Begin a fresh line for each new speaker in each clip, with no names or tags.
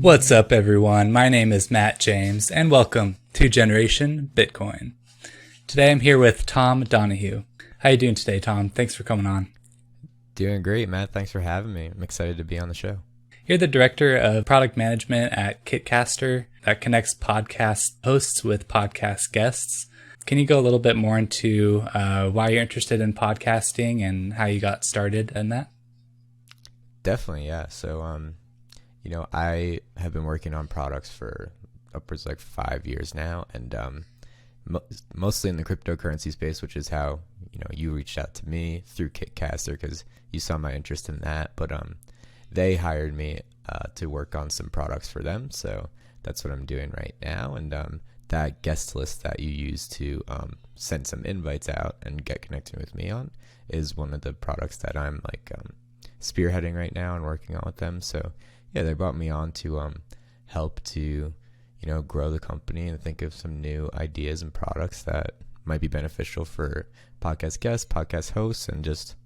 What's up, everyone? My name is Matt James, and welcome to Generation Bitcoin. Today I'm here with Tom Donohue. How you doing today, Tom? Thanks for coming on.
Doing great, Matt. Thanks for having me. I'm excited to be on the show.
You're the Director of Product Management at Kitcaster that connects podcast hosts with podcast guests. Can you go a little bit more into why you're interested in podcasting and how you got started in that?
Definitely, yeah. So, I have been working on products for upwards like 5 years now, and mostly in the cryptocurrency space, which is how, you reached out to me through Kitcaster because you saw my interest in that. But they hired me to work on some products for them. So that's what I'm doing right now. And that guest list that you use to send some invites out and get connected with me on is one of the products that I'm spearheading right now and working on with them. So yeah, they brought me on to help to, grow the company and think of some new ideas and products that might be beneficial for podcast guests, podcast hosts, and just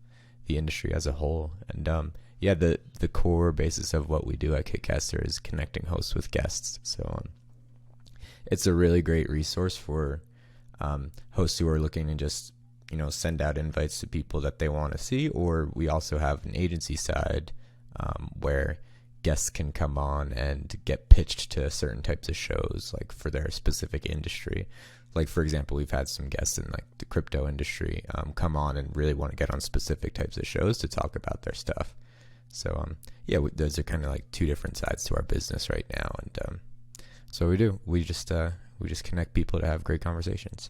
the industry as a whole. And the core basis of what we do at Kitcaster is connecting hosts with guests. So it's a really great resource for hosts who are looking to just send out invites to people that they want to see. Or we also have an agency side where guests can come on and get pitched to certain types of shows, like for their specific industry. Like, for example, we've had some guests in like the crypto industry come on and really want to get on specific types of shows to talk about their stuff. So those are kind of like two different sides to our business right now. And so we just connect people to have great conversations.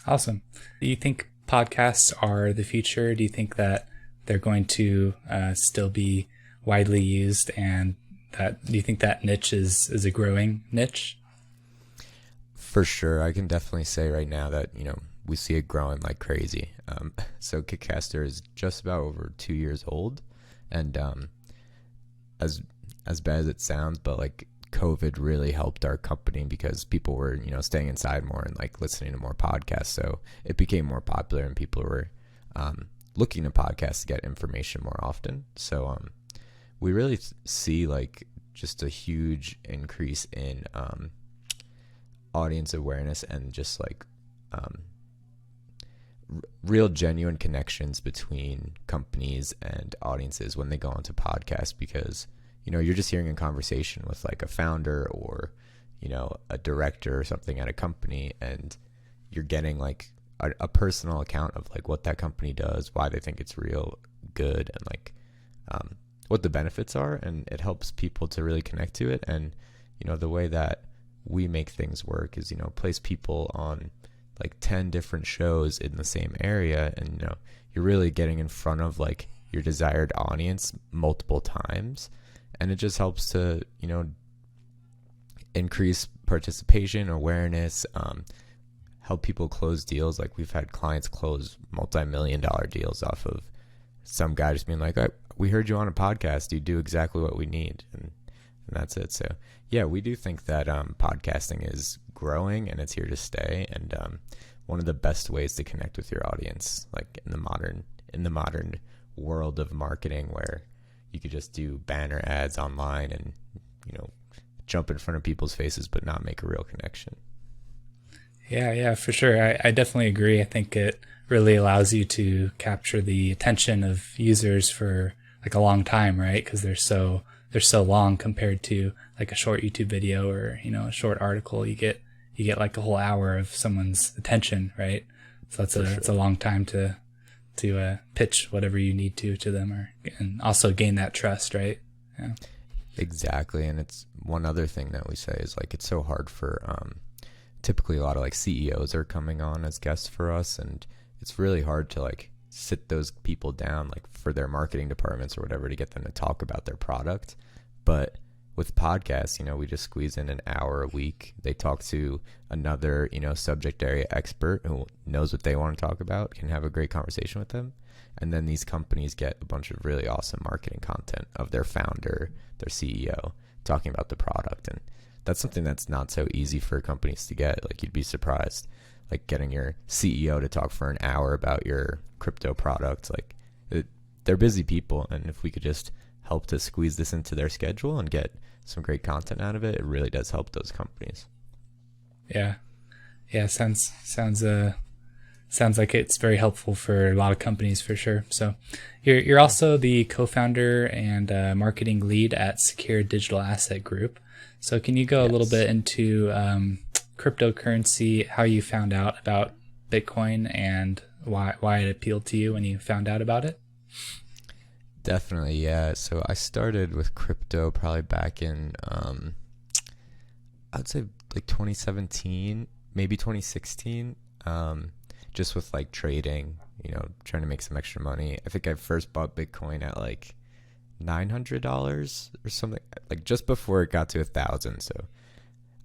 Awesome. Do you think podcasts are the future? Do you think that they're going to still be widely used, and do you think that niche is a growing niche?
For sure. I can definitely say right now that, we see it growing like crazy. So Kitcaster is just about over 2 years old. And as bad as it sounds, but like COVID really helped our company because people were, staying inside more and like listening to more podcasts. So it became more popular and people were looking to podcasts to get information more often. So we really see like just a huge increase in audience awareness and just like real genuine connections between companies and audiences when they go onto podcasts, because you're just hearing a conversation with like a founder or a director or something at a company, and you're getting like a personal account of like what that company does, why they think it's real good, and like what the benefits are, and it helps people to really connect to it. And the way that we make things work is place people on like 10 different shows in the same area, and you're really getting in front of like your desired audience multiple times, and it just helps to increase participation, awareness, help people close deals. Like we've had clients close multi-million-dollar deals off of some guy just being like, we heard you on a podcast, you do exactly what we need, and that's it. So yeah, we do think that podcasting is growing and it's here to stay, and one of the best ways to connect with your audience, like in the modern world of marketing, where you could just do banner ads online and jump in front of people's faces but not make a real connection.
Yeah, for sure. I definitely agree. I think it really allows you to capture the attention of users for like a long time, right? Because they're so long compared to like a short YouTube video or a short article. You get like a whole hour of someone's attention, right? So it's a long time to pitch whatever you need to them, and also gain that trust, right? Yeah.
Exactly. And it's one other thing that we say is like it's so hard for typically a lot of like CEOs are coming on as guests for us, and it's really hard to like sit those people down like for their marketing departments or whatever to get them to talk about their product. But with podcasts, we just squeeze in an hour a week. They talk to another, subject area expert who knows what they want to talk about, can have a great conversation with them. And then these companies get a bunch of really awesome marketing content of their founder, their CEO, talking about the product. And that's something that's not so easy for companies to get. Like you'd be surprised, like getting your CEO to talk for an hour about your crypto product. Like they're busy people. And if we could just help to squeeze this into their schedule and get some great content out of it, it really does help those companies.
Yeah. Yeah. Sounds like it's very helpful for a lot of companies for sure. So you're also the co-founder and marketing lead at Secure Digital Asset Group. So can you go a little bit into cryptocurrency, how you found out about Bitcoin and why it appealed to you when you found out about it?
Definitely, yeah. So I started with crypto probably back in, I'd say like 2017, maybe 2016. Just with like trading, trying to make some extra money. I think I first bought Bitcoin at like $900 or something, like just before it got to 1,000. So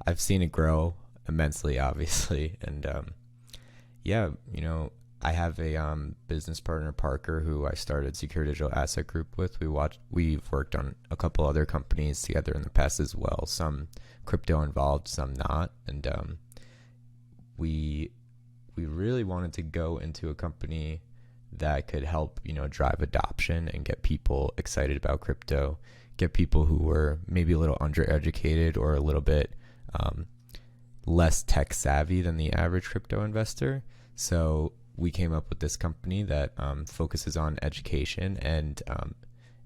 I've seen it grow immensely, obviously. And I have a business partner, Parker, who I started Secure Digital Asset Group with. We've worked on a couple other companies together in the past as well. Some crypto involved, some not. And we really wanted to go into a company that could help, drive adoption and get people excited about crypto, get people who were maybe a little undereducated or a little bit less tech savvy than the average crypto investor. So we came up with this company that focuses on education and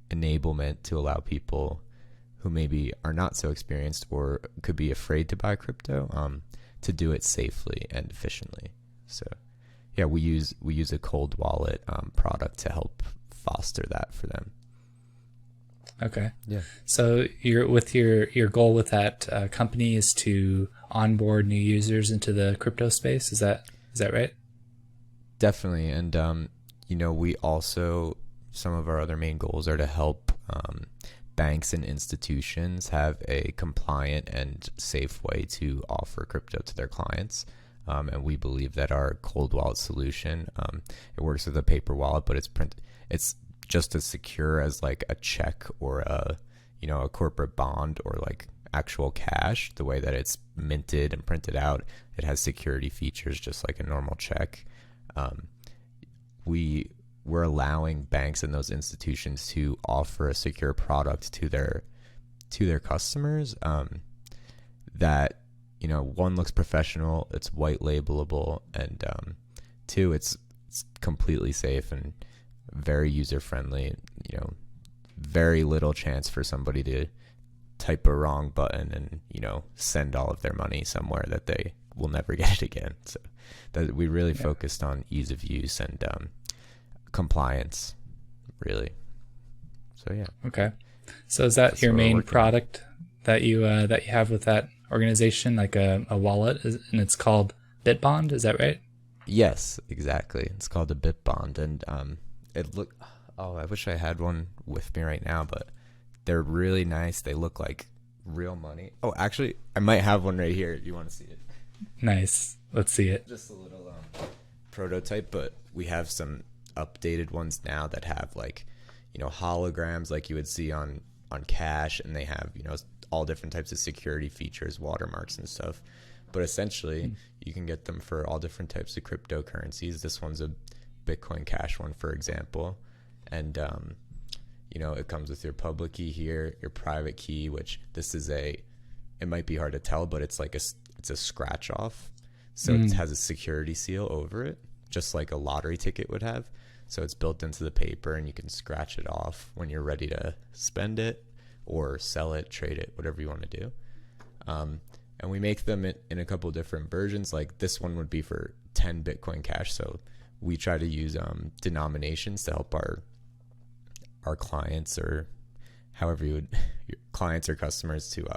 enablement to allow people who maybe are not so experienced or could be afraid to buy crypto to do it safely and efficiently. So yeah, we use a cold wallet product to help foster that for them.
Okay.
Yeah.
So your goal with that company is to onboard new users into the crypto space. Is that right?
Definitely. And we also, some of our other main goals are to help banks and institutions have a compliant and safe way to offer crypto to their clients. And we believe that our cold wallet solution, it works with a paper wallet, but it's just as secure as like a check or a corporate bond or like actual cash. The way that it's minted and printed out, it has security features just like a normal check. We're allowing banks and those institutions to offer a secure product to their customers that one, looks professional, it's white labelable, and two, it's completely safe and very user friendly. Very little chance for somebody to type a wrong button and send all of their money somewhere that they will never get it again. So that we really focused on ease of use and compliance, really. So yeah.
Okay. So is that that's your main product that you have with that organization, like a wallet, and it's called BitBond? Is that right?
Yes, exactly. It's called a BitBond, and I wish I had one with me right now, but they're really nice. They look like real money. Oh, actually, I might have one right here. Do you want to see it?
Nice. Let's see it.
Just a little prototype, but we have some updated ones now that have like, holograms like you would see on cash, and they have, all different types of security features, watermarks and stuff. But essentially, you can get them for all different types of cryptocurrencies. This one's a Bitcoin Cash one, for example. And, it comes with your public key here, your private key, which it might be hard to tell, but it's like it's a scratch off. So it has a security seal over it, just like a lottery ticket would have. So it's built into the paper, and you can scratch it off when you're ready to spend it or sell it, trade it, whatever you want to do. And we make them in a couple different versions. Like this one would be for 10 Bitcoin Cash. So we try to use denominations to help our clients, or however your clients or customers, to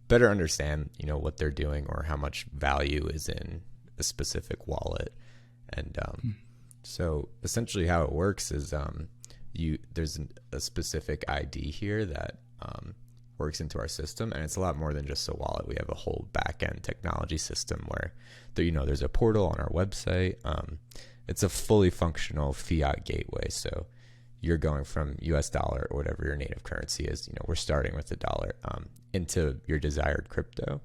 better understand, what they're doing or how much value is in a specific wallet. And so essentially how it works is there's a specific ID here that works into our system, and it's a lot more than just a wallet. We have a whole back-end technology system where there's a portal on our website. It's a fully functional fiat gateway. So you're going from US dollar or whatever your native currency is, we're starting with the dollar, into your desired crypto,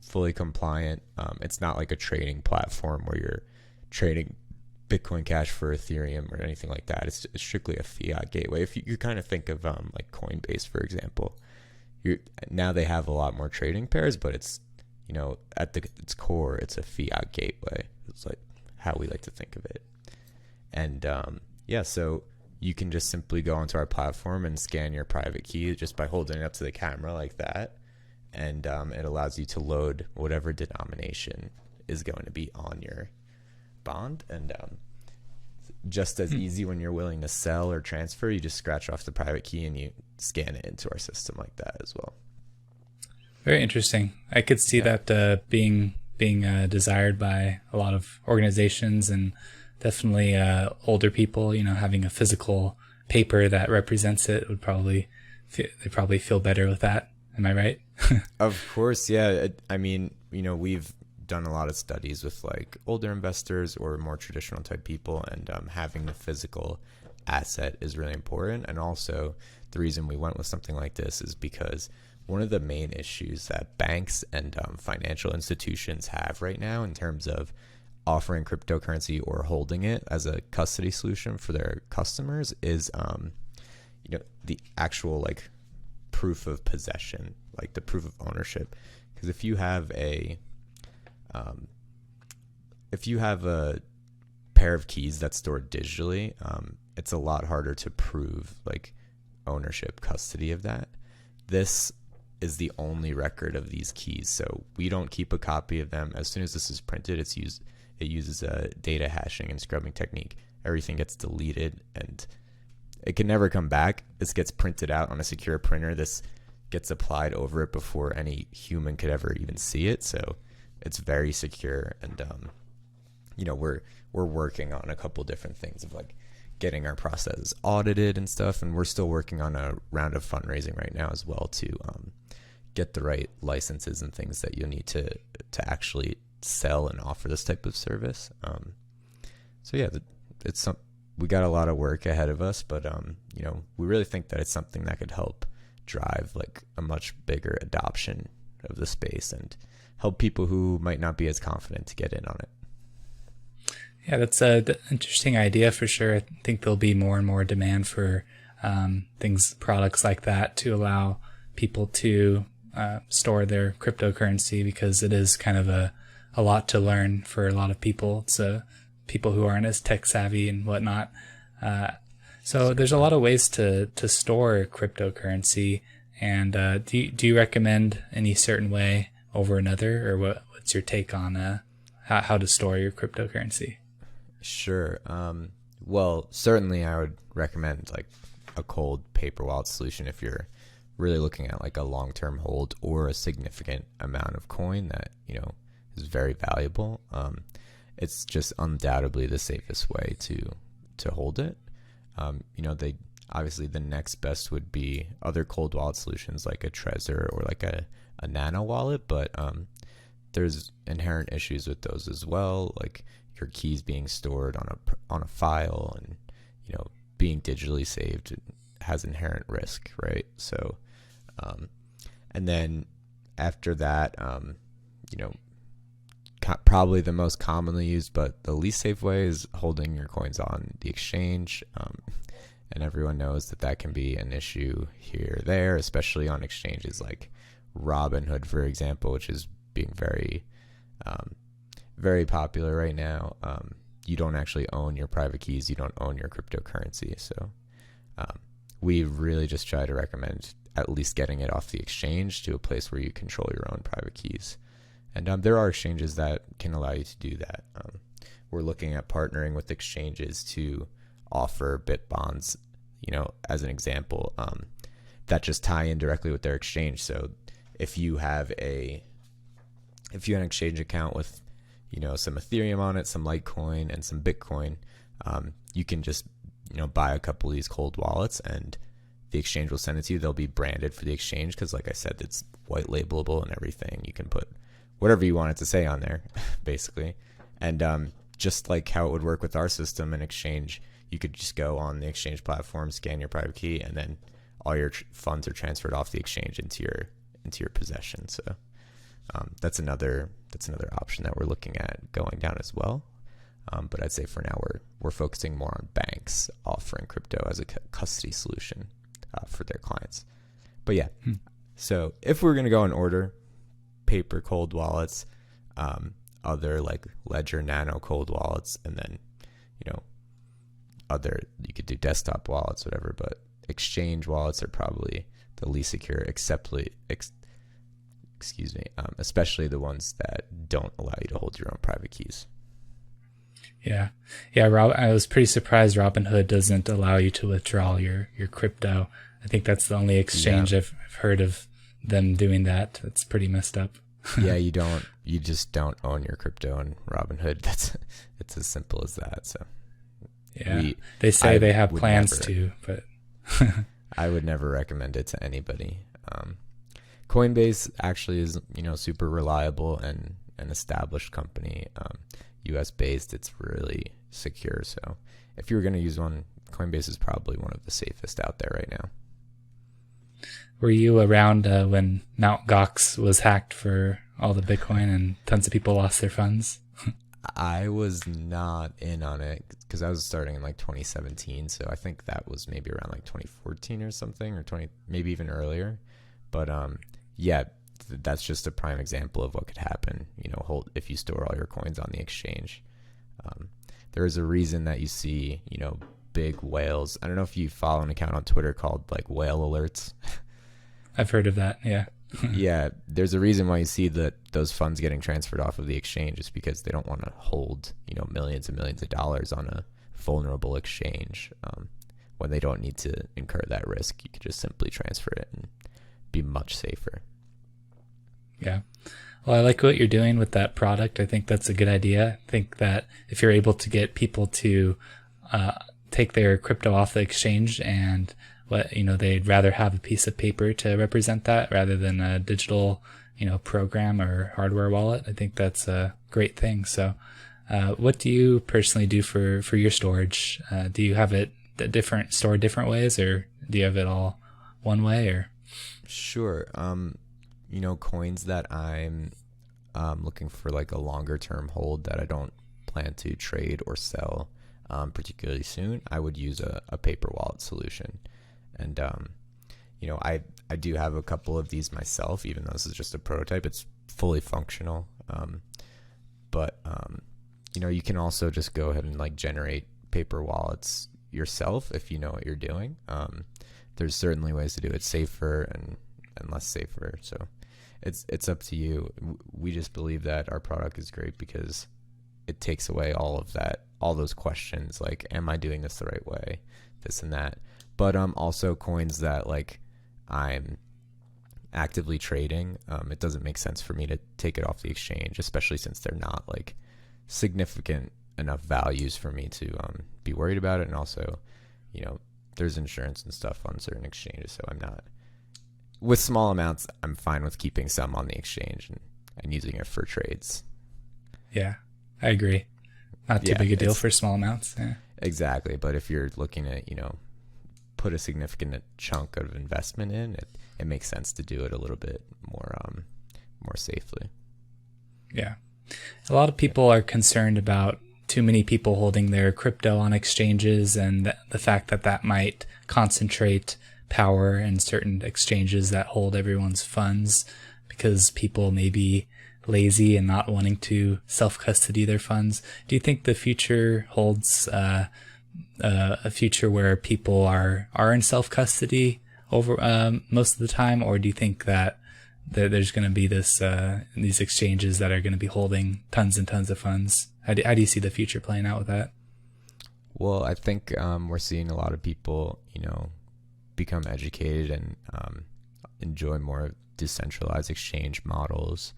fully compliant. It's not like a trading platform where you're trading Bitcoin Cash for Ethereum or anything like that. It's strictly a fiat gateway. If you kind of think of like Coinbase, for example, now they have a lot more trading pairs, but it's, you know, at its core, it's a fiat gateway. It's like how we like to think of it. And yeah, so you can just simply go onto our platform and scan your private key just by holding it up to the camera like that. And it allows you to load whatever denomination is going to be on your bond. And just as easy when you're willing to sell or transfer, you just scratch off the private key and you scan it into our system like that as well.
Very interesting. I could see that being desired by a lot of organizations, and definitely older people. You know, having a physical paper that represents it would probably feel better with that. Am I right?
Of course, yeah. I mean, you know, we've done a lot of studies with like older investors or more traditional type people, and having the physical asset is really important. And also, the reason we went with something like this is because one of the main issues that banks and financial institutions have right now in terms of offering cryptocurrency or holding it as a custody solution for their customers is, you know, the actual like proof of possession, like the proof of ownership. Because if you have a pair of keys that's stored digitally, it's a lot harder to prove like ownership, custody of that. This is the only record of these keys, so we don't keep a copy of them. As soon as this is printed, it uses a data hashing and scrubbing technique. Everything gets deleted and it can never come back. This gets printed out on a secure printer. This gets applied over it before any human could ever even see it. So it's very secure. And, you know, we're working on a couple different things of like getting our process audited and stuff. And we're still working on a round of fundraising right now as well to get the right licenses and things that you'll need to actually sell and offer this type of service. So yeah, we got a lot of work ahead of us, but you know, we really think that it's something that could help drive like a much bigger adoption of the space and help people who might not be as confident to get in on it.
Yeah, that's an interesting idea for sure. I think there'll be more and more demand for products like that to allow people to store their cryptocurrency, because it is kind of a lot to learn for a lot of people. It's people who aren't as tech savvy and whatnot. So there's a lot of ways to store cryptocurrency. And do you recommend any certain way over another, or what's your take on how to store your cryptocurrency?
Sure. Well, certainly I would recommend like a cold paper wallet solution if you're really looking at like a long-term hold or a significant amount of coin that, you know, is very valuable. It's just undoubtedly the safest way to hold it. You know, obviously the next best would be other cold wallet solutions like a Trezor or like a Nano wallet, but there's inherent issues with those as well, like your keys being stored on a file and, you know, being digitally saved has inherent risk, right? So and then after that, you know, probably the most commonly used but the least safe way is holding your coins on the exchange. And everyone knows that can be an issue here or there, especially on exchanges like Robinhood, for example, which is being very, very popular right now. You don't actually own your private keys. You don't own your cryptocurrency. So we really just try to recommend at least getting it off the exchange to a place where you control your own private keys. And there are exchanges that can allow you to do that. We're looking at partnering with exchanges to offer bit bonds, you know, as an example, that just tie in directly with their exchange. So if you have an exchange account with, you know, some Ethereum on it, some Litecoin and some Bitcoin, you can just, you know, buy a couple of these cold wallets and the exchange will send it to you. They'll be branded for the exchange because, like I said, it's white labelable and everything. You can put whatever you want it to say on there, basically. And just like how it would work with our system and exchange, you could just go on the exchange platform, scan your private key, and then all your funds are transferred off the exchange into your possession. So that's another option that we're looking at going down as well. But I'd say for now we're focusing more on banks offering crypto as a custody solution for their clients. But yeah, so if we're going to go in order, paper cold wallets, other like Ledger Nano cold wallets, and then, you could do desktop wallets, whatever, but exchange wallets are probably the least secure, especially the ones that don't allow you to hold your own private keys.
Yeah. I was pretty surprised Robinhood doesn't allow you to withdraw your crypto. I think that's the only exchange I've heard of them doing that. That's pretty messed up.
Yeah, you just don't own your crypto on Robinhood. It's as simple as that. So
yeah, they say they have plans to, but
I would never recommend it to anybody. Coinbase actually is, super reliable and an established company, US based. It's really secure. So if you were going to use one, Coinbase is probably one of the safest out there right now.
Were you around when Mt. Gox was hacked for all the Bitcoin and tons of people lost their funds?
I was not in on it because I was starting in like 2017. So I think that was maybe around like 2014 or something, or maybe even earlier. But yeah, that's just a prime example of what could happen, if you store all your coins on the exchange. There is a reason that you see, big whales. I don't know if you follow an account on Twitter called like Whale Alerts.
I've heard of that. Yeah.
Yeah. There's a reason why you see those funds getting transferred off of the exchange is because they don't want to hold, millions and millions of dollars on a vulnerable exchange. When they don't need to incur that risk, you could just simply transfer it and be much safer.
Yeah. Well, I like what you're doing with that product. I think that's a good idea. I think that if you're able to get people to take their crypto off the exchange and they'd rather have a piece of paper to represent that rather than a digital, program or hardware wallet, I think that's a great thing. So what do you personally do for your storage? Do you have it stored different ways, or do you have it all one way, or?
Sure. Coins that I'm looking for like a longer term hold that I don't plan to trade or sell particularly soon, I would use a paper wallet solution. And, I do have a couple of these myself, even though this is just a prototype. It's fully functional. But you can also just go ahead and like generate paper wallets yourself if you know what you're doing. There's certainly ways to do it safer and less safer. So it's up to you. We just believe that our product is great because it takes away all those questions like, am I doing this the right way? This and that. But also coins that like I'm actively trading, it doesn't make sense for me to take it off the exchange, especially since they're not like significant enough values for me to be worried about it. And also, there's insurance and stuff on certain exchanges, so I'm not. With small amounts, I'm fine with keeping some on the exchange and using it for trades.
Yeah, I agree. Not too big a deal for small amounts. Yeah.
Exactly, but if you're looking at, put a significant chunk of investment in it, it makes sense to do it a little bit more safely.
Yeah. A lot of people are concerned about too many people holding their crypto on exchanges and the fact that might concentrate power in certain exchanges that hold everyone's funds because people may be lazy and not wanting to self-custody their funds. Do you think the future holds a future where people are in self-custody over most of the time, or do you think that there's going to be these exchanges that are going to be holding tons and tons of funds? How do you see the future playing out with that?
Well, I think we're seeing a lot of people, become educated and enjoy more decentralized exchange models.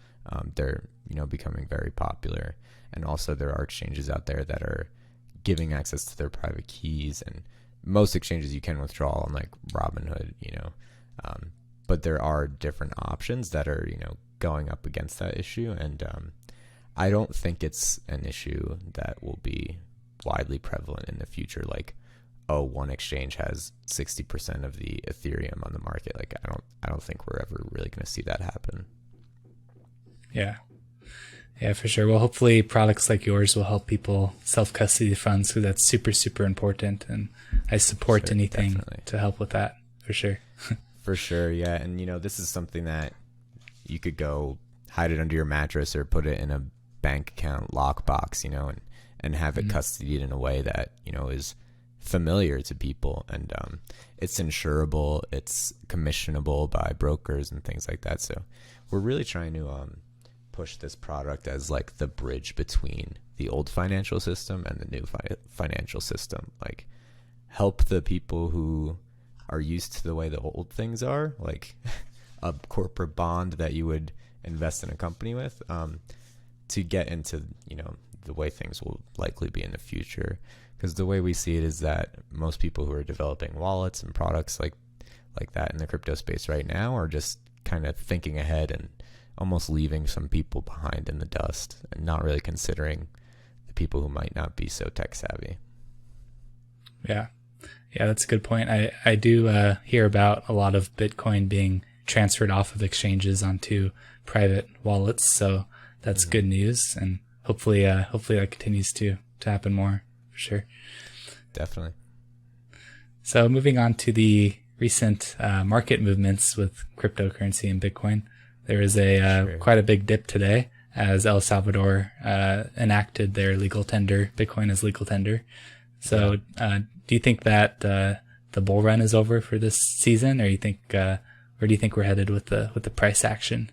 They're, becoming very popular. And also there are exchanges out there that are giving access to their private keys, and most exchanges you can withdraw on like Robinhood, but there are different options that are, going up against that issue. And I don't think it's an issue that will be widely prevalent in the future. Like, oh, one exchange has 60% of the Ethereum on the market. Like, I don't think we're ever really going to see that happen.
Yeah. Yeah, for sure. Well, hopefully products like yours will help people self-custody funds, because that's super, super important. And I support anything
definitely.
to help with that, for sure.
For sure, yeah. And, this is something that you could go hide it under your mattress or put it in a bank account lockbox, and have it custodied in a way that, is familiar to people. And it's insurable, it's commissionable by brokers and things like that. So we're really trying to push this product as like the bridge between the old financial system and the new financial system. Like, help the people who are used to the way the old things are, like a corporate bond that you would invest in a company with, to get into, the way things will likely be in the future. Because the way we see it is that most people who are developing wallets and products like that in the crypto space right now are just kind of thinking ahead and almost leaving some people behind in the dust and not really considering the people who might not be so tech savvy.
Yeah. Yeah, that's a good point. I do hear about a lot of Bitcoin being transferred off of exchanges onto private wallets. So that's good news. And hopefully that continues to happen more, for sure.
Definitely.
So moving on to the recent market movements with cryptocurrency and Bitcoin, there is quite a big dip today as El Salvador enacted their legal tender, Bitcoin as legal tender. So do you think that the bull run is over for this season, or where do you think we're headed with the price action?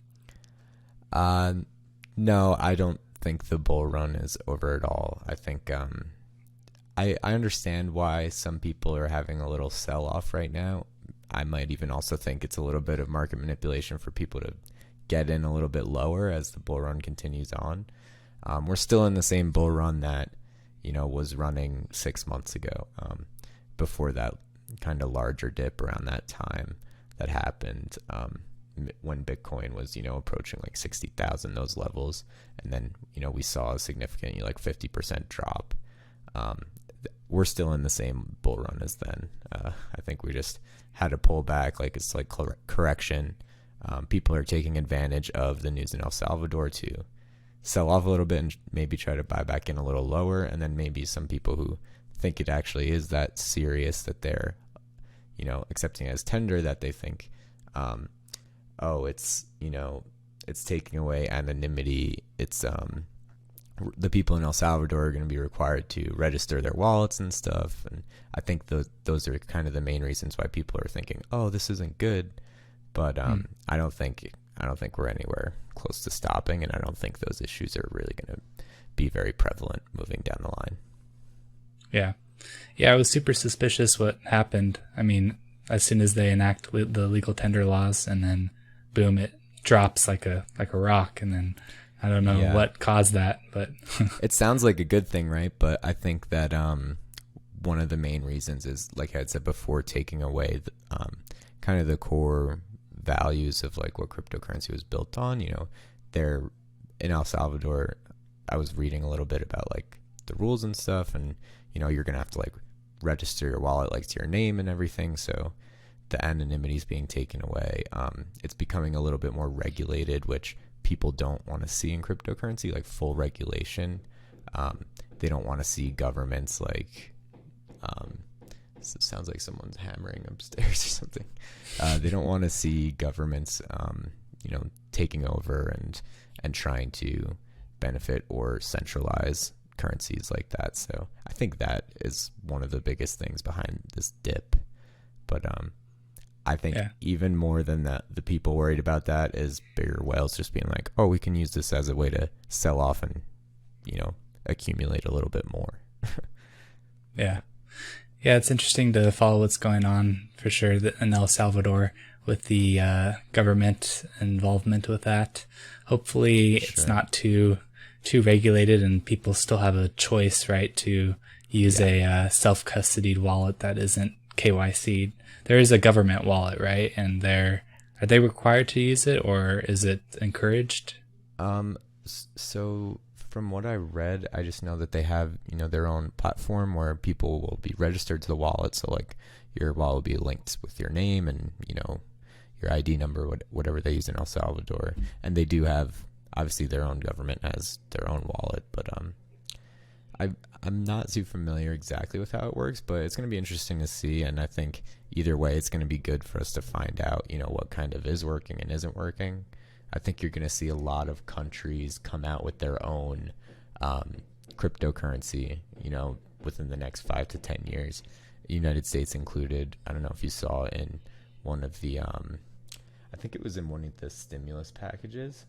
No, I don't think the bull run is over at all. I think I understand why some people are having a little sell off right now. I might even also think it's a little bit of market manipulation for people to get in a little bit lower as the bull run continues on. We're still in the same bull run that was running 6 months ago, before that kind of larger dip around that time that happened, when Bitcoin was, approaching like 60,000, those levels. And then, we saw a significant, like 50% drop. We're still in the same bull run as then. I think we just had a pullback, like it's like correction. People are taking advantage of the news in El Salvador to sell off a little bit and maybe try to buy back in a little lower. And then maybe some people who think it actually is that serious that they're, accepting it as tender, that they think, it's, it's taking away anonymity. It's, the people in El Salvador are going to be required to register their wallets and stuff. And I think those are kind of the main reasons why people are thinking, oh, this isn't good. But I don't think we're anywhere close to stopping, and I don't think those issues are really going to be very prevalent moving down the line.
Yeah. Yeah, I was super suspicious what happened. I mean, as soon as they enact the legal tender laws, and then boom, it drops like a rock, and then I don't know what caused that, but
it sounds like a good thing, right? But I think that one of the main reasons is, like I had said before, taking away kind of the core values of like what cryptocurrency was built on. They're in El Salvador. I was reading a little bit about like the rules and stuff, and you're gonna have to like register your wallet like to your name and everything. So the anonymity is being taken away. It's becoming a little bit more regulated, which people don't want to see in cryptocurrency, like full regulation. They don't want to see governments like, it sounds like someone's hammering upstairs or something. They don't want to see governments, taking over and trying to benefit or centralize currencies like that. So I think that is one of the biggest things behind this dip. But I think even more than that, the people worried about that is bigger whales just being like, oh, we can use this as a way to sell off and, accumulate a little bit more.
Yeah. Yeah, it's interesting to follow what's going on, for sure, in El Salvador with the government involvement with that. Hopefully it's not too regulated, and people still have a choice, right, to use a self-custodied wallet that isn't KYC'd. There is a government wallet, right? And are they required to use it, or is it encouraged?
So from what I read, I just know that they have, their own platform where people will be registered to the wallet. So like your wallet will be linked with your name and, your ID number, whatever they use in El Salvador. And they do have obviously their own government has their own wallet, but I'm not too familiar exactly with how it works, but it's going to be interesting to see. And I think either way, it's going to be good for us to find out, what kind of is working and isn't working. I think you're going to see a lot of countries come out with their own cryptocurrency, within the next 5 to 10 years, United States included. I don't know if you saw in one of the, I think it was in one of the stimulus packages.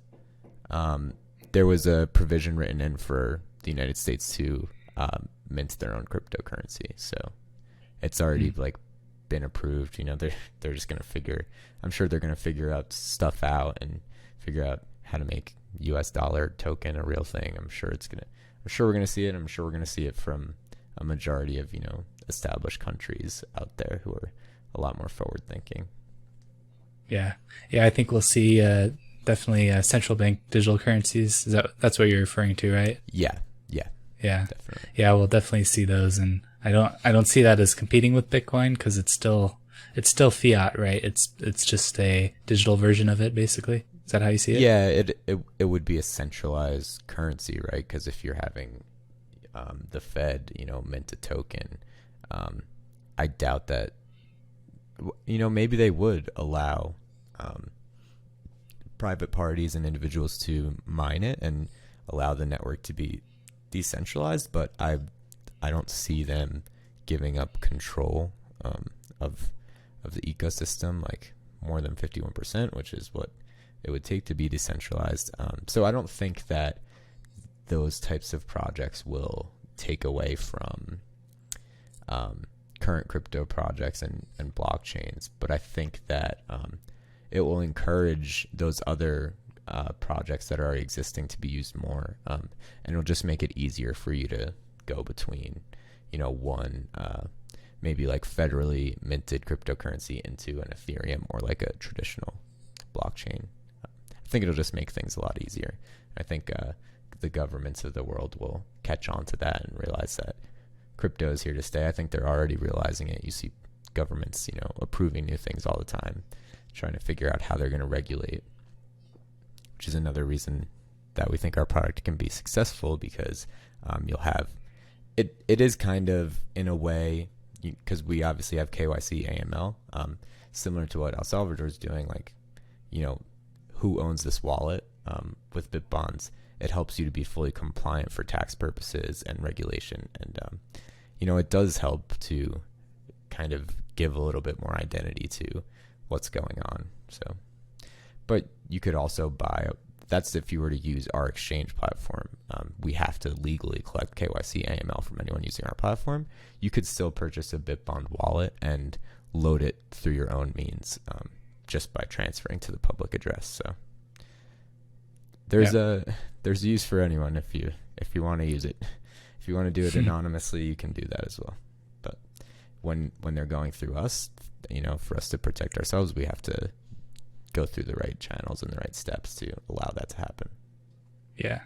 There was a provision written in for the United States to mint their own cryptocurrency. So it's already been approved. They're just going to I'm sure they're going to figure out stuff out and figure out how to make US dollar token a real thing. I'm sure we're going to see it. I'm sure we're going to see it from a majority of, established countries out there who are a lot more forward thinking.
Yeah. I think we'll see definitely central bank digital currencies. That's what you're referring to, right?
Yeah.
Definitely. Yeah, we'll definitely see those, and I don't see that as competing with Bitcoin because it's still fiat, right? It's just a digital version of it, basically. Is that how you see it?
Yeah, it would be a centralized currency, right? Because if you're having the Fed, mint a token, I doubt that. Maybe they would allow private parties and individuals to mine it and allow the network to be decentralized, but I don't see them giving up control of the ecosystem, like more than 51%, which is what it would take to be decentralized. So I don't think that those types of projects will take away from current crypto projects and blockchains, but I think that it will encourage those other projects that are already existing to be used more, and it'll just make it easier for you to go between, one maybe like federally minted cryptocurrency into an Ethereum or like a traditional blockchain. I think it'll just make things a lot easier. I think the governments of the world will catch on to that and realize that crypto is here to stay. I think they're already realizing it. You see governments, approving new things all the time, trying to figure out how they're going to regulate, which is another reason that we think our product can be successful, because you'll have it. It is kind of, in a way, because we obviously have KYC, AML, similar to what El Salvador is doing. Like, who owns this wallet? With BitBonds, it helps you to be fully compliant for tax purposes and regulation, and it does help to kind of give a little bit more identity to what's going on. So, but you could also that's if you were to use our exchange platform. We have to legally collect KYC AML from anyone using our platform. You could still purchase a BitBond wallet and load it through your own means, just by transferring to the public address. So there's use for anyone if you want to use it. If you want to do it anonymously, you can do that as well. But when they're going through us, for us to protect ourselves, we have to go through the right channels and the right steps to allow that to happen. Yeah,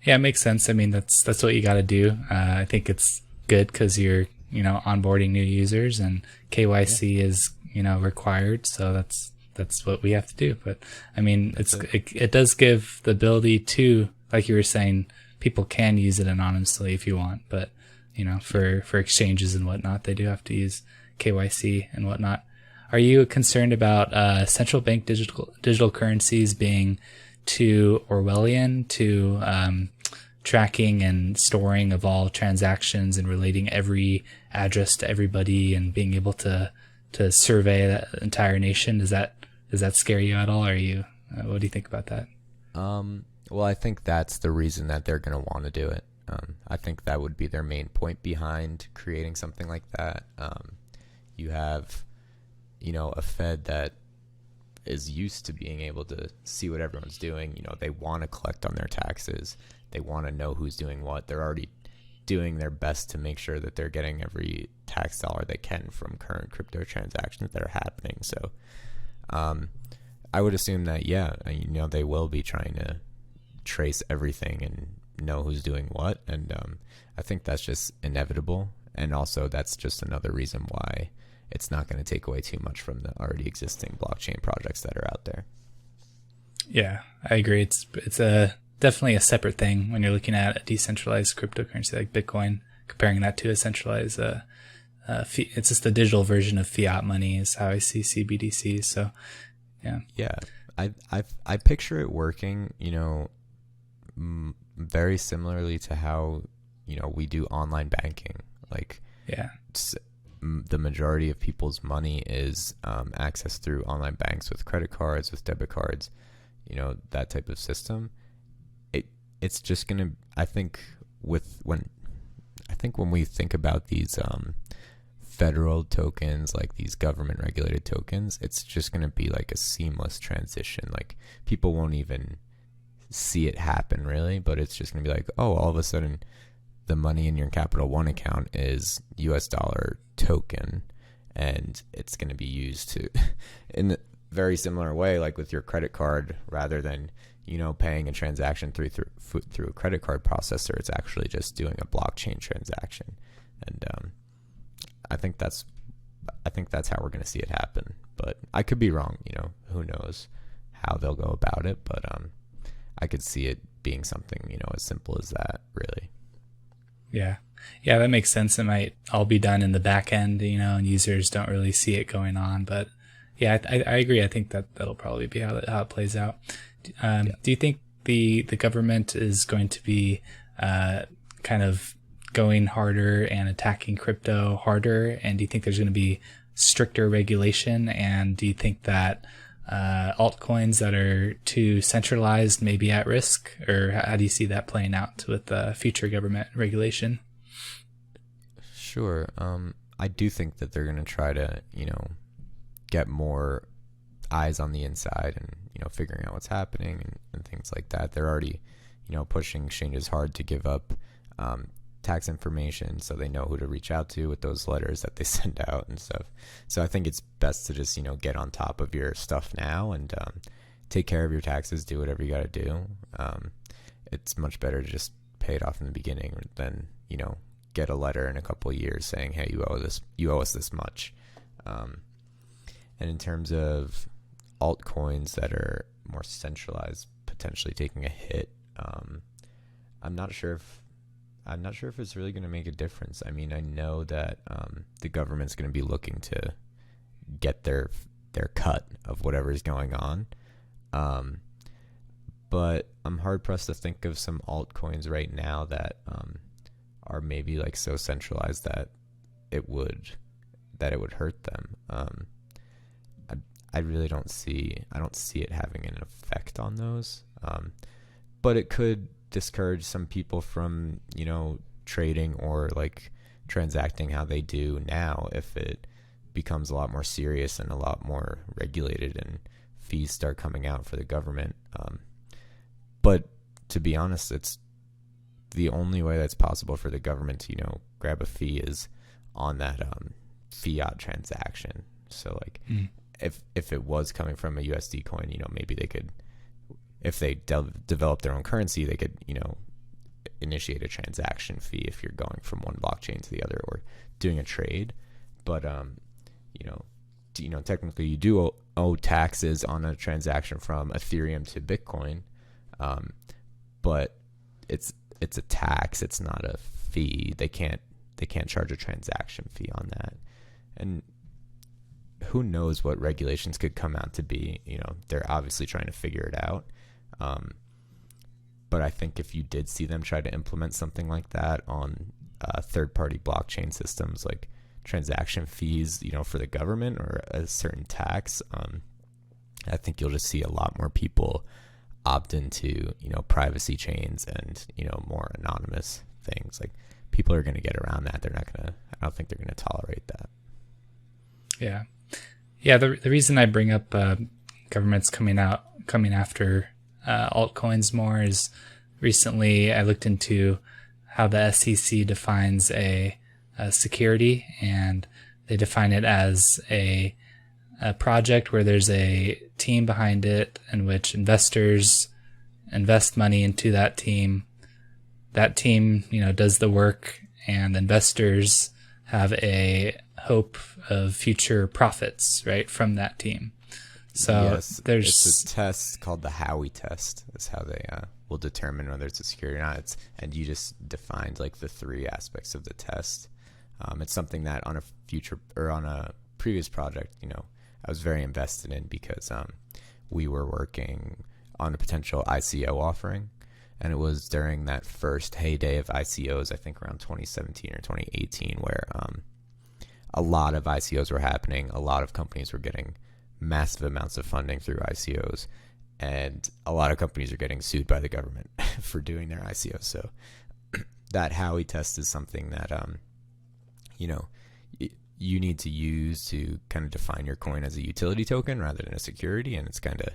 it makes sense. I mean, that's what you got to do. I think it's good because you're onboarding new users, and KYC is required. So that's what we have to do. But I mean, it does give the ability to, like you were saying, people can use it anonymously if you want. But for exchanges and whatnot, they do have to use KYC and whatnot. Are you concerned about central bank digital currencies being too Orwellian to tracking and storing of all transactions and relating every address to everybody and being able to survey that entire nation? Does that scare you at all? What do you think about that?
Well, I think that's the reason that they're going to want to do it. I think that would be their main point behind creating something like that. You have a Fed that is used to being able to see what everyone's doing. They want to collect on their taxes. They want to know who's doing what. They're already doing their best to make sure that they're getting every tax dollar they can from current crypto transactions that are happening. So I would assume that, they will be trying to trace everything and know who's doing what. And I think that's just inevitable. And also that's just another reason why it's not going to take away too much from the already existing blockchain projects that are out there.
Yeah, I agree. It's definitely a separate thing when you're looking at a decentralized cryptocurrency like Bitcoin, comparing that to a centralized, it's just the digital version of fiat money is how I see CBDCs. So, yeah.
Yeah. I picture it working, very similarly to how, we do online banking. Like,
yeah,
the majority of people's money is accessed through online banks with credit cards, with debit cards, that type of system. It's just gonna. I think when we think about these federal tokens, like these government regulated tokens, it's just gonna be like a seamless transition. Like, people won't even see it happen really, but it's just gonna be like, oh, all of a sudden the money in your Capital One account is US dollar token, and it's going to be used to in a very similar way, like with your credit card, rather than paying a transaction through a credit card processor. It's actually just doing a blockchain transaction, and I think that's how we're going to see it happen. But I could be wrong. Who knows how they'll go about it, but I could see it being something as simple as that, really.
Yeah, that makes sense. It might all be done in the back end, and users don't really see it going on. But yeah, I agree. I think that'll probably be how it plays out. Do you think the government is going to be kind of going harder and attacking crypto harder? And do you think there's going to be stricter regulation? And do you think that altcoins that are too centralized may be at risk? Or how do you see that playing out with future government regulation?
Sure. I do think that they're going to try to, get more eyes on the inside and, figuring out what's happening and things like that. They're already, pushing exchanges hard to give up tax information so they know who to reach out to with those letters that they send out and stuff. So I think it's best to just, get on top of your stuff now and take care of your taxes, do whatever you got to do. It's much better to just pay it off in the beginning than, get a letter in a couple of years saying, hey, you owe us this much. And in terms of altcoins that are more centralized, potentially taking a hit, I'm not sure if it's really going to make a difference. I mean, I know that the government's going to be looking to get their cut of whatever is going on. But I'm hard pressed to think of some altcoins right now that are maybe like so centralized that it would hurt them. I really don't see it having an effect on those. But it could discourage some people from, trading or like transacting how they do now if it becomes a lot more serious and a lot more regulated and fees start coming out for the government. But to be honest, it's the only way that's possible for the government to, grab a fee is on that fiat transaction. So like if it was coming from a USD coin, maybe they could, if they develop their own currency, they could, initiate a transaction fee if you're going from one blockchain to the other or doing a trade. But, technically you do owe taxes on a transaction from Ethereum to Bitcoin. But it's a tax. It's not a fee. They can't charge a transaction fee on that. And who knows what regulations could come out to be. They're obviously trying to figure it out. But I think if you did see them try to implement something like that on third-party blockchain systems, like transaction fees, for the government or a certain tax, I think you'll just see a lot more people opt into, privacy chains and, more anonymous things. Like, people are going to get around that. I don't think they're going to tolerate that.
Yeah. Yeah. The reason I bring up governments coming after altcoins more is recently I looked into how the SEC defines a security, and they define it as a project where there's a team behind it in which investors invest money into that team. That team, does the work, and investors have a hope of future profits, right, from that team. So
yes, it's a test called the Howey test. Is how will determine whether it's a security or not. And you just defined like the three aspects of the test. It's something that on a previous project, I was very invested in because we were working on a potential ICO offering. And it was during that first heyday of ICOs, I think around 2017 or 2018, where a lot of ICOs were happening. A lot of companies were getting massive amounts of funding through ICOs. And a lot of companies are getting sued by the government for doing their ICOs. So that Howey test is something that, you need to use to kind of define your coin as a utility token rather than a security. And it's kind of,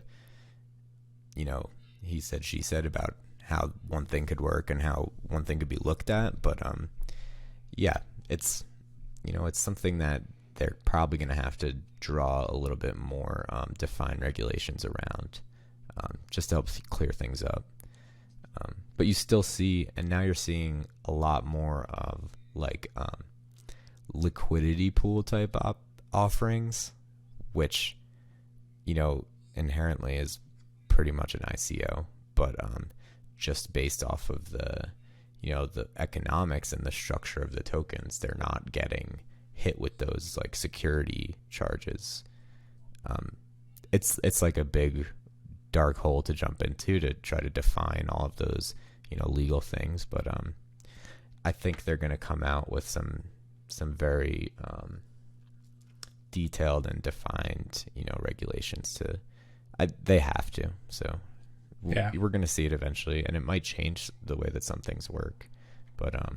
he said, she said about how one thing could work and how one thing could be looked at. But it's something that they're probably going to have to draw a little bit more defined regulations around just to help clear things up. But you still see, and now you're seeing a lot more of like liquidity pool type offerings, which, inherently is pretty much an ICO, but just based off of the economics and the structure of the tokens, they're not getting hit with those like security charges. It's like a big dark hole to jump into to try to define all of those, legal things. But I think they're going to come out with some very detailed and defined, regulations they have to. So we're going to see it eventually, and it might change the way that some things work. But I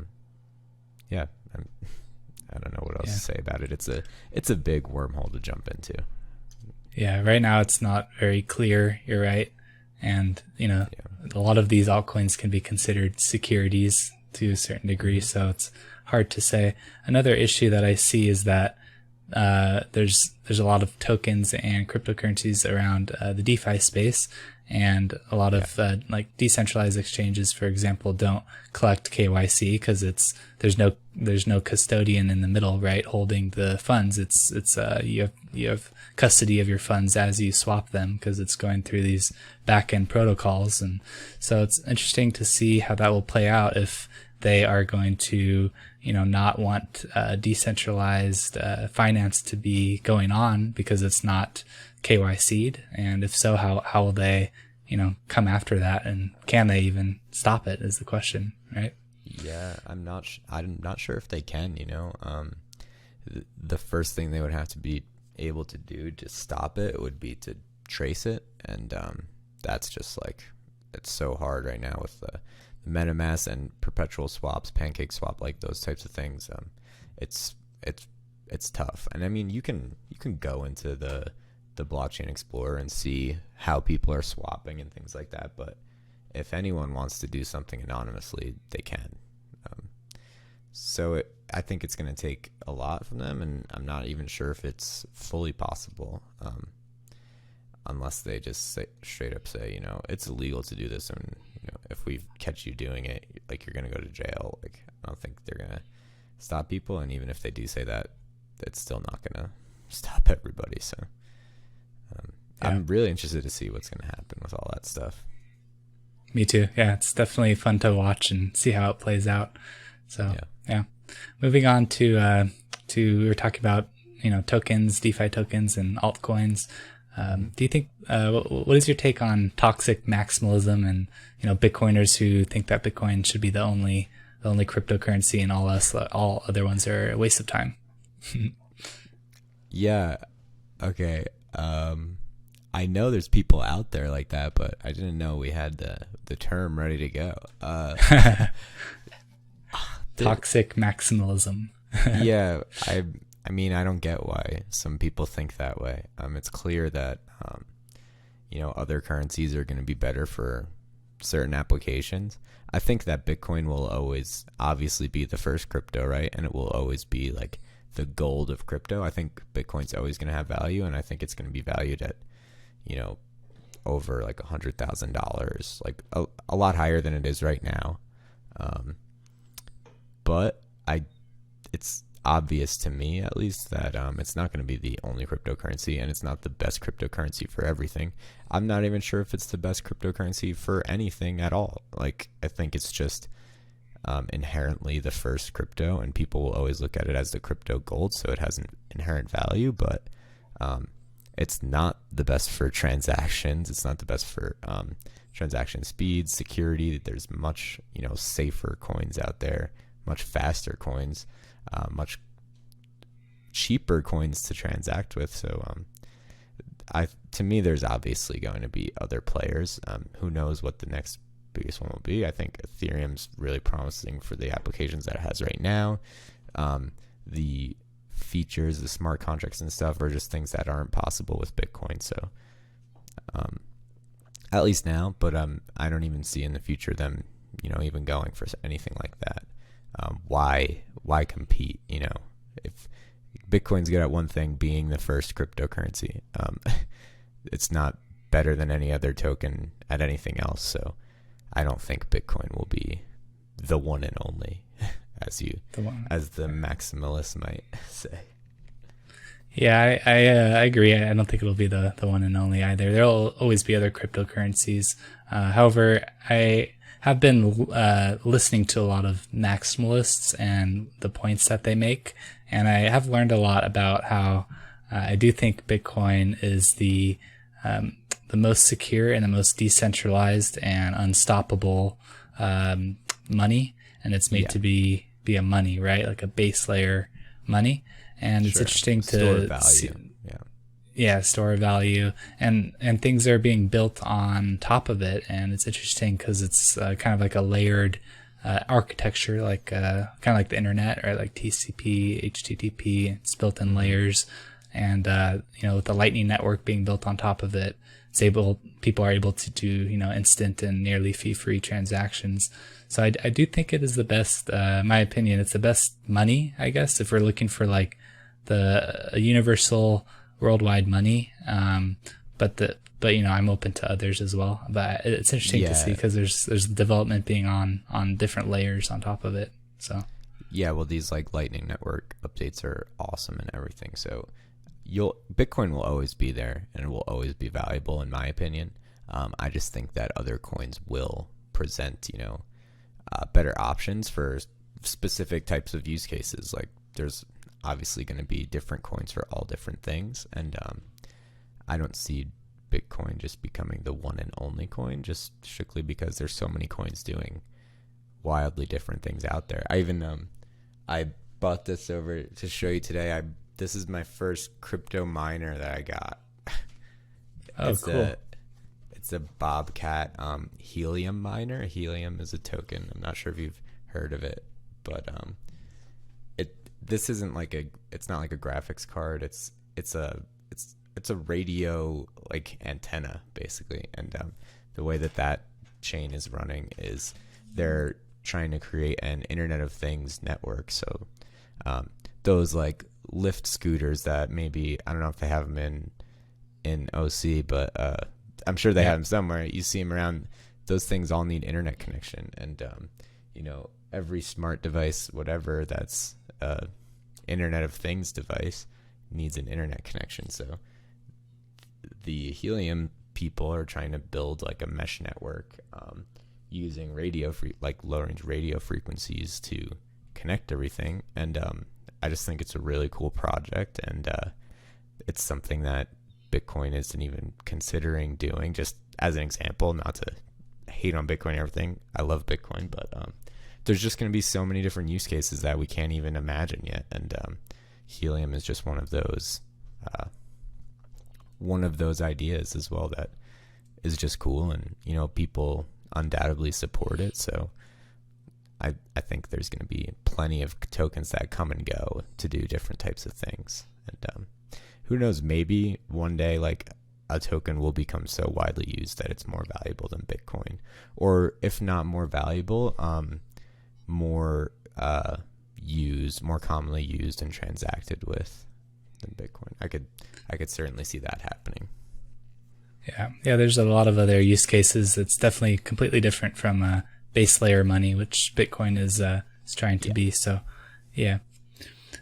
don't know what else to say about it. It's a big wormhole to jump into.
Yeah, right now it's not very clear. You're right. And, a lot of these altcoins can be considered securities to a certain degree. So it's hard to say. Another issue that I see is that there's a lot of tokens and cryptocurrencies around the DeFi space. And a lot of like decentralized exchanges, for example, don't collect KYC because there's no custodian in the middle, right, holding the funds. It's you have custody of your funds as you swap them because it's going through these back-end protocols. And so it's interesting to see how that will play out if they are going to not want decentralized finance to be going on because it's not KYC'd, and if so, how will they, come after that, and can they even stop it? Is the question, right?
Yeah, I'm not sure if they can. The first thing they would have to be able to do to stop it would be to trace it, and that's just like it's so hard right now with the MetaMask and perpetual swaps, Pancake Swap, like those types of things. It's tough, and I mean you can go into the blockchain explorer and see how people are swapping and things like that, but if anyone wants to do something anonymously, they can. I think it's going to take a lot from them, and I'm not even sure if it's fully possible, unless they just straight up say, it's illegal to do this, and if we catch you doing it, like you're going to go to jail. Like I don't think they're going to stop people, and even if they do say that, it's still not going to stop everybody. So I'm really interested to see what's going to happen with all that stuff.
Me too. Yeah, it's definitely fun to watch and see how it plays out. So yeah. Moving on to we were talking about tokens, DeFi tokens, and altcoins. Do you think what is your take on toxic maximalism and Bitcoiners who think that Bitcoin should be the only cryptocurrency and all other ones are a waste of time?
Yeah. Okay. I know there's people out there like that, but I didn't know we had the term ready to go.
Toxic maximalism.
Yeah, I mean, I don't get why some people think that way. It's clear that other currencies are going to be better for certain applications. I think that Bitcoin will always obviously be the first crypto, right? And it will always be like the gold of crypto. I think Bitcoin's always going to have value, and I think it's going to be valued at over like $100,000, like a lot higher than it is right now. But obvious to me, at least, that it's not going to be the only cryptocurrency, and it's not the best cryptocurrency for everything. I'm not even sure if it's the best cryptocurrency for anything at all. Like, I think it's just inherently the first crypto, and people will always look at it as the crypto gold, so it has an inherent value, but it's not the best for transactions. It's not the best for transaction speed, security. There's much, safer coins out there, much faster coins, much cheaper coins to transact with. So to me, there's obviously going to be other players. Who knows what the next biggest one will be? I think Ethereum's really promising for the applications that it has right now. The features, the smart contracts and stuff are just things that aren't possible with Bitcoin. So at least now, but I don't even see in the future them, even going for anything like that. Why compete? If Bitcoin's good at one thing, being the first cryptocurrency, it's not better than any other token at anything else. So I don't think Bitcoin will be the one and only, as the maximalist might say.
Yeah, I agree. I don't think it'll be the one and only either. There'll always be other cryptocurrencies. However, I have been listening to a lot of maximalists and the points that they make, and I have learned a lot about how I do think Bitcoin is the most secure and the most decentralized and unstoppable money, and it's made to be a money, right? Like a base layer money. And it's interesting to see, store value, and things are being built on top of it. And it's interesting because it's kind of like a layered architecture, like kind of like the internet, or like TCP, HTTP. It's built in layers, and with the Lightning Network being built on top of it, people are able to do instant and nearly fee-free transactions. So I do think it is the best. In my opinion, it's the best money, I guess, if we're looking for like a universal worldwide money. But I'm open to others as well. But it's interesting to see because there's development being on different layers on top of it. So
well, these like Lightning Network updates are awesome and everything. So Bitcoin will always be there and it will always be valuable, in my opinion. I just think that other coins will present better options for specific types of use cases. Like, there's obviously going to be different coins for all different things, and I don't see Bitcoin just becoming the one and only coin, just strictly because there's so many coins doing wildly different things out there. I even I bought this over to show you today. This is my first crypto miner that I got.
Cool.
It's a Bobcat helium miner. Helium is a token. I'm not sure if you've heard of it, but this isn't like it's not like a graphics card. It's a radio like antenna basically. And the way that chain is running is they're trying to create an Internet of Things network. So those like Lyft scooters that maybe, I don't know if they have them in OC, but I'm sure they have them somewhere. You see them around. Those things all need internet connection, and every smart device, whatever that's Internet of Things device, needs an internet connection. So the Helium people are trying to build like a mesh network using low range radio frequencies to connect everything, and I just think it's a really cool project, and it's something that Bitcoin isn't even considering doing. Just as an example, not to hate on Bitcoin and everything, I love Bitcoin, but there's just going to be so many different use cases that we can't even imagine yet, and Helium is just one of those ideas as well that is just cool, and people undoubtedly support it. So I think there's going to be plenty of tokens that come and go to do different types of things. And who knows, maybe one day like a token will become so widely used that it's more valuable than Bitcoin, or if not more valuable, more commonly used and transacted with than Bitcoin. I could certainly see that happening.
Yeah, there's a lot of other use cases. It's definitely completely different from base layer money, which Bitcoin is trying to be. So, yeah.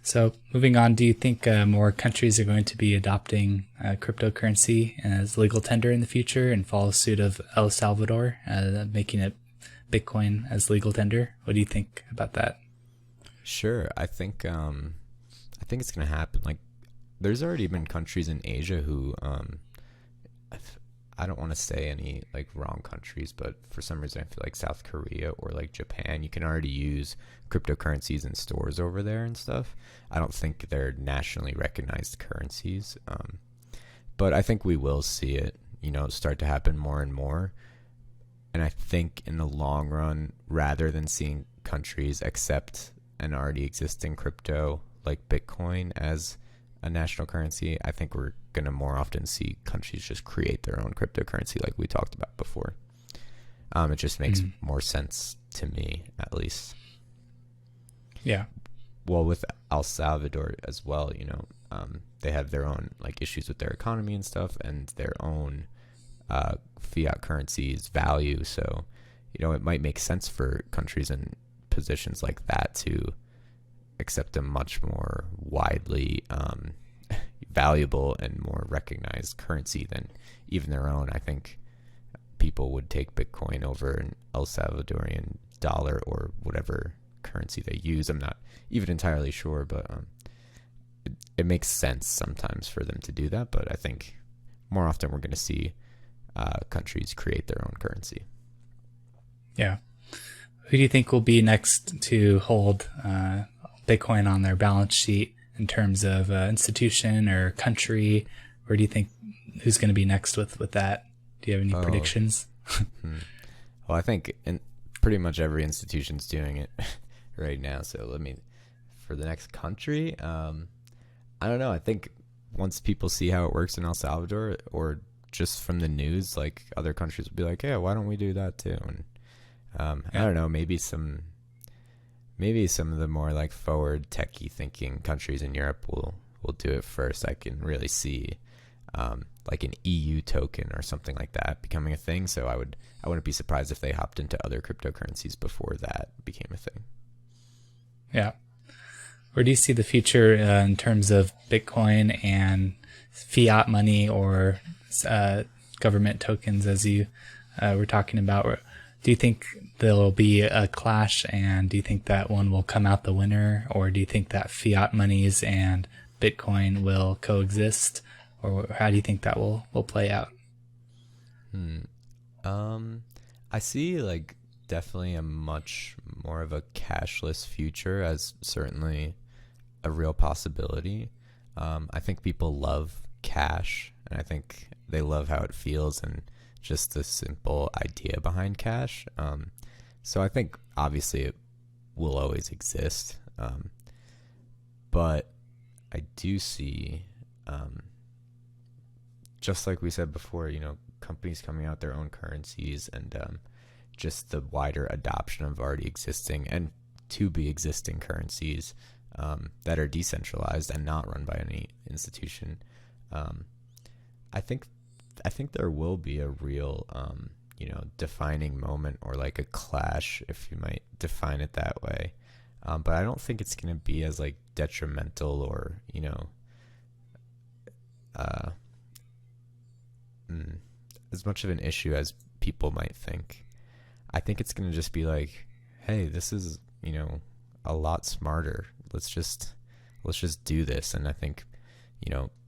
So moving on, do you think more countries are going to be adopting cryptocurrency as legal tender in the future and follow suit of El Salvador, making it Bitcoin as legal tender? What do you think about that?
Sure. I think it's going to happen. Like, there's already been countries in Asia who, I don't want to say any like wrong countries, but for some reason I feel like South Korea or like Japan, you can already use cryptocurrencies in stores over there and stuff. I don't think they're nationally recognized currencies, but I think we will see it, start to happen more and more. And I think in the long run, rather than seeing countries accept an already existing crypto like Bitcoin as a national currency, I think we're going to more often see countries just create their own cryptocurrency like we talked about before. It just makes more sense to me, at least.
Yeah.
Well, with El Salvador as well, they have their own like issues with their economy and stuff, and their own fiat currency's value. So, it might make sense for countries in positions like that to accept a much more widely valuable and more recognized currency than even their own. I think people would take Bitcoin over an El Salvadorian dollar or whatever currency they use. I'm not even entirely sure, but it makes sense sometimes for them to do that. But I think more often we're going to see countries create their own currency.
Yeah. Who do you think will be next to hold Bitcoin on their balance sheet in terms of institution or country? Where do you think who's going to be next with that? Do you have any predictions?
Well, I think pretty much every institution's doing it right now. So for the next country, I don't know. I think once people see how it works in El Salvador, or just from the news, like other countries will be like, yeah, why don't we do that too? And I don't know, maybe some of the more like forward techie thinking countries in Europe will do it first. I can really see like an EU token or something like that becoming a thing. So I wouldn't be surprised if they hopped into other cryptocurrencies before that became a thing.
Yeah. Where do you see the future in terms of Bitcoin and fiat money or government tokens, as you were talking about? Do you think there'll be a clash, and do you think that one will come out the winner, or do you think that fiat monies and Bitcoin will coexist, or how do you think that will play out?
I see like definitely a much more of a cashless future as certainly a real possibility. I think people love cash, and I think they love how it feels and just the simple idea behind cash. So I think obviously it will always exist. But I do see, just like we said before, companies coming out their own currencies, and just the wider adoption of already existing and to be existing currencies that are decentralized and not run by any institution. I think there will be a real, defining moment, or like a clash, if you might define it that way. But I don't think it's going to be as like detrimental or, as much of an issue as people might think. I think it's going to just be like, hey, this is, a lot smarter. Let's just do this. And I think,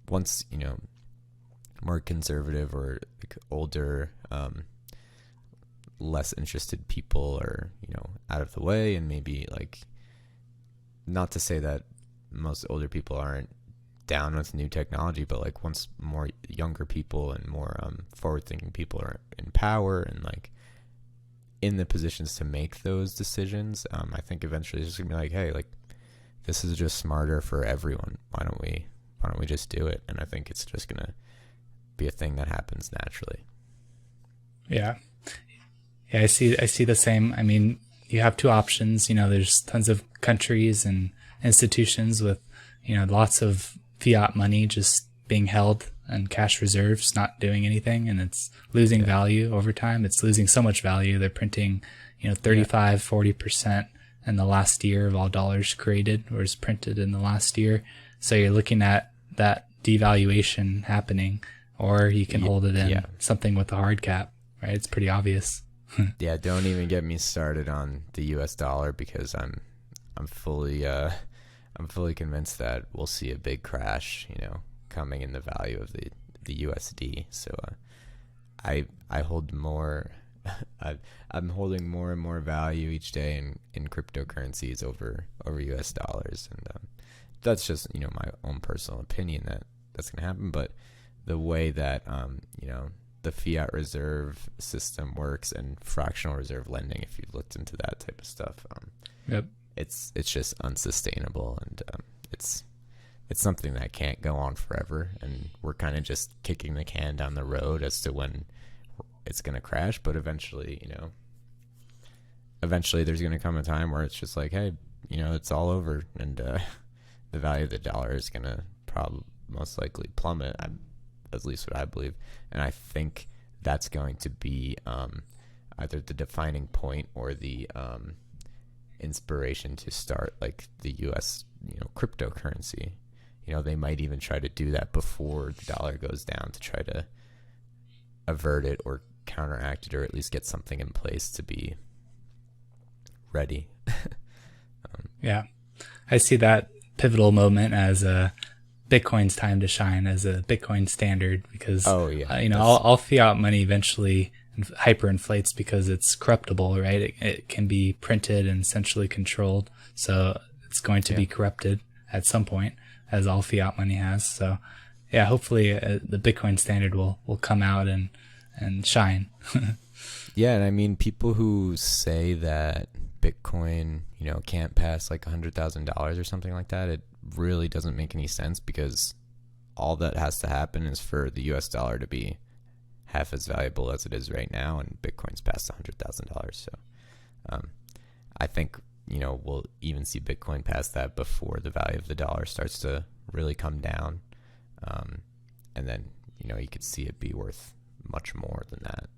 once, more conservative or like older, less interested people are, out of the way, and maybe like, not to say that most older people aren't down with new technology, but like once more younger people and more forward-thinking people are in power and like in the positions to make those decisions, I think eventually it's just gonna be like, hey, like this is just smarter for everyone. Why don't we just do it? And I think it's just gonna be a thing that happens naturally.
Yeah, I see the same. I mean, you have two options. There's tons of countries and institutions with, lots of fiat money just being held and cash reserves not doing anything, and it's losing value over time. It's losing so much value. They're printing, 35, 40% in the last year of all dollars created or is printed in the last year. So you're looking at that devaluation happening, or you can hold it in something with a hard cap, right? It's pretty obvious.
Yeah, don't even get me started on the US dollar, because I'm fully convinced that we'll see a big crash, coming in the value of the USD. So I hold more I'm holding more and more value each day in cryptocurrencies over US dollars, and that's just my own personal opinion that that's going to happen. But the way that the fiat reserve system works and fractional reserve lending, if you've looked into that type of stuff,
Yep.
it's just unsustainable, and it's something that can't go on forever, and we're kind of just kicking the can down the road as to when it's going to crash. But eventually there's going to come a time where it's just like, hey, it's all over, and the value of the dollar is going to probably most likely plummet, at least what I believe. And I think that's going to be either the defining point or the inspiration to start like the US cryptocurrency. They might even try to do that before the dollar goes down, to try to avert it or counteract it, or at least get something in place to be ready.
Yeah, I see that pivotal moment as Bitcoin's time to shine as a Bitcoin standard, because all fiat money eventually hyperinflates because it's corruptible, right? It can be printed and essentially controlled, so it's going to be corrupted at some point, as all fiat money has. So yeah, hopefully the Bitcoin standard will come out and shine.
Yeah, and I mean, people who say that Bitcoin, can't pass like $100,000 or something like that, it really doesn't make any sense, because all that has to happen is for the US dollar to be half as valuable as it is right now, and Bitcoin's past $100,000. So I think we'll even see Bitcoin pass that before the value of the dollar starts to really come down, and then you could see it be worth much more than that.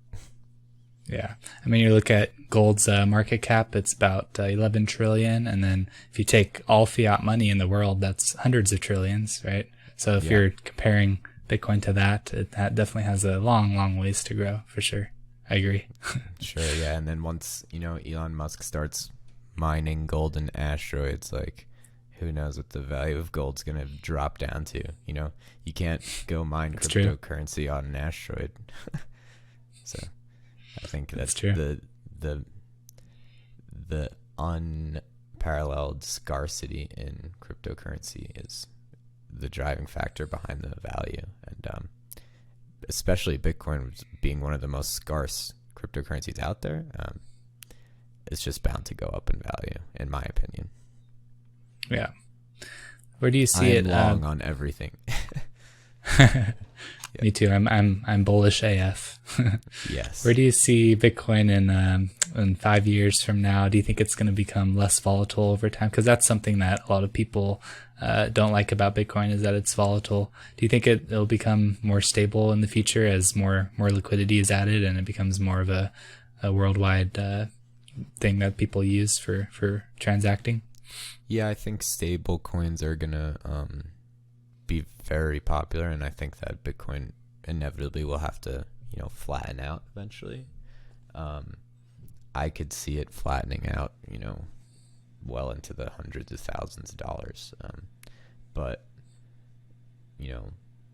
Yeah, I mean, you look at gold's market cap; it's about 11 trillion, and then if you take all fiat money in the world, that's hundreds of trillions, right? So if you're comparing Bitcoin to that definitely has a long ways to grow, for sure. I agree.
Sure, yeah, and then once Elon Musk starts mining golden asteroids, like, who knows what the value of gold's gonna drop down to? You can't go mine cryptocurrency on an asteroid. So I think that's true. The unparalleled scarcity in cryptocurrency is the driving factor behind the value, and especially Bitcoin being one of the most scarce cryptocurrencies out there, it's just bound to go up in value, in my opinion.
Yeah. Where do you see it?
I'm long on everything.
Me too. I'm bullish AF.
Yes.
Where do you see Bitcoin in 5 years from now? Do you think it's going to become less volatile over time? Because that's something that a lot of people don't like about Bitcoin, is that it's volatile. Do you think it'll become more stable in the future as more liquidity is added and it becomes more of a worldwide thing that people use for transacting?
Yeah, I think stable coins are gonna be very popular, and I think that Bitcoin inevitably will have to flatten out eventually. I could see it flattening out well into the hundreds of thousands of dollars, but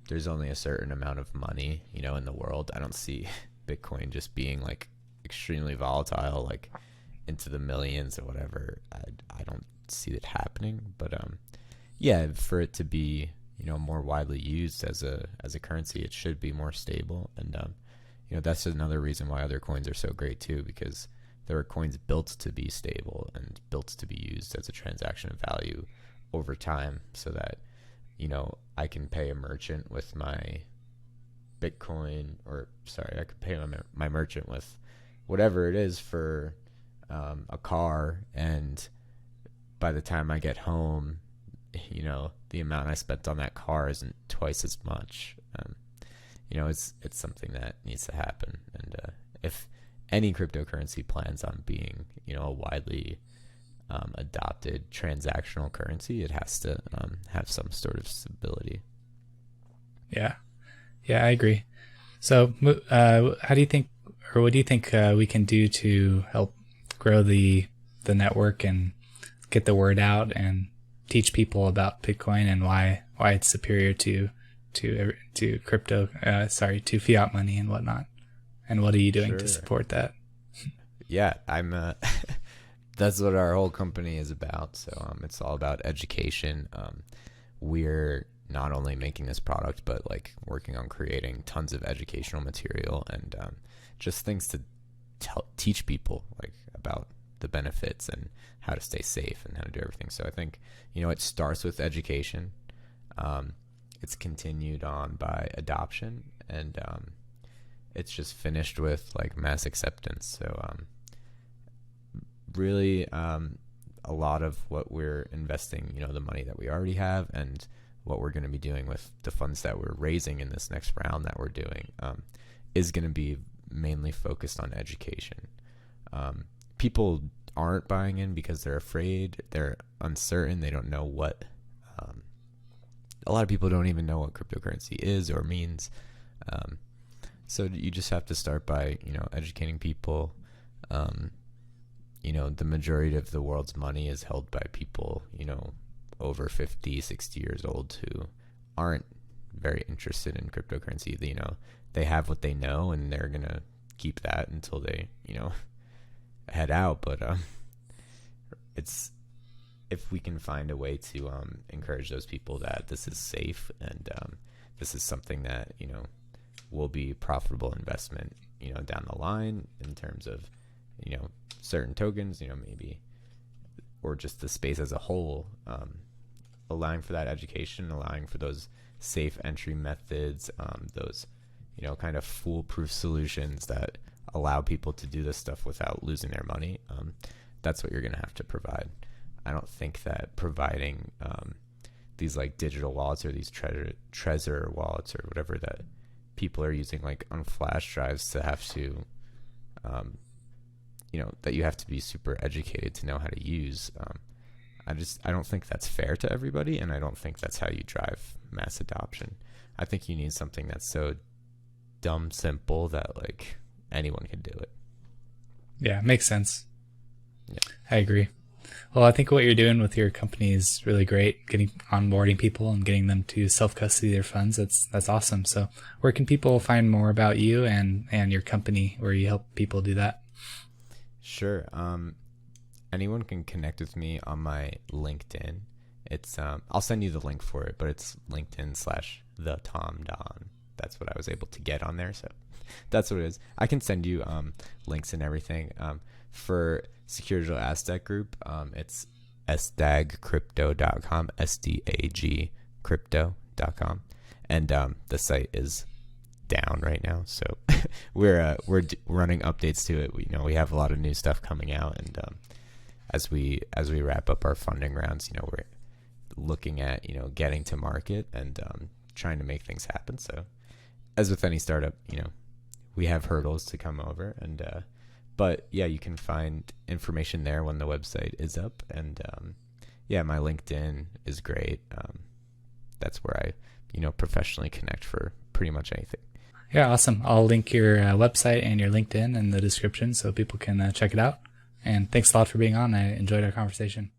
there's only a certain amount of money in the world. I don't see Bitcoin just being like extremely volatile, like into the millions or whatever. I don't see it happening, but yeah, for it to be more widely used as a currency, it should be more stable, and that's another reason why other coins are so great too, because there are coins built to be stable and built to be used as a transaction of value over time, so that I can pay a merchant with my Bitcoin, I could pay my merchant with whatever it is for a car, and by the time I get home, the amount I spent on that car isn't twice as much. It's something that needs to happen, and if any cryptocurrency plans on being a widely adopted transactional currency, it has to have some sort of stability.
Yeah, yeah, I agree. So, how do you think, or what do you think we can do to help grow the network and get the word out and teach people about Bitcoin and why it's superior to crypto, to fiat money and whatnot? And what are you doing to support that?
Yeah, I'm. That's what our whole company is about. So it's all about education. We're not only making this product, but like working on creating tons of educational material and just things to teach people like about the benefits and how to stay safe and how to do everything. So I think, it starts with education. It's continued on by adoption, and it's just finished with like mass acceptance. So really a lot of what we're investing, the money that we already have and what we're going to be doing with the funds that we're raising in this next round that we're doing is going to be mainly focused on education. People aren't buying in because they're afraid, they're uncertain, they don't know what a lot of people don't even know what cryptocurrency is or means. So you just have to start by educating people. The majority of the world's money is held by people over 50, 60 years old who aren't very interested in cryptocurrency. They have what they know and they're gonna keep that until they head out. But it's, if we can find a way to encourage those people that this is safe and this is something that will be profitable investment down the line in terms of certain tokens, maybe, or just the space as a whole, allowing for that education, allowing for those safe entry methods, those kind of foolproof solutions that allow people to do this stuff without losing their money. That's what you're going to have to provide. I don't think that providing these like digital wallets or these Trezor wallets or whatever that people are using like on flash drives to have to that you have to be super educated to know how to use. I don't think that's fair to everybody, and I don't think that's how you drive mass adoption. I think you need something that's so dumb simple that like anyone can do it.
Yeah, makes sense.
Yeah,
I agree. Well, I think what you're doing with your company is really great, onboarding people and getting them to self-custody their funds. That's awesome. So where can people find more about you and your company where you help people do that?
Sure. Anyone can connect with me on my LinkedIn. It's I'll send you the link for it, but it's LinkedIn/TheTomDon. That's what I was able to get on there. So that's what it is. I can send you links and everything. For Secure Digital Asset Group, it's sdagcrypto.com, SDAG crypto.com. And the site is down right now, so we're running updates to it. We have a lot of new stuff coming out, and as we wrap up our funding rounds, we're looking at getting to market and trying to make things happen. So as with any startup, we have hurdles to come over, and but yeah, you can find information there when the website is up. And yeah, my LinkedIn is great. That's where I professionally connect for pretty much anything.
Yeah, awesome. I'll link your website and your LinkedIn in the description so people can check it out. And thanks a lot for being on. I enjoyed our conversation.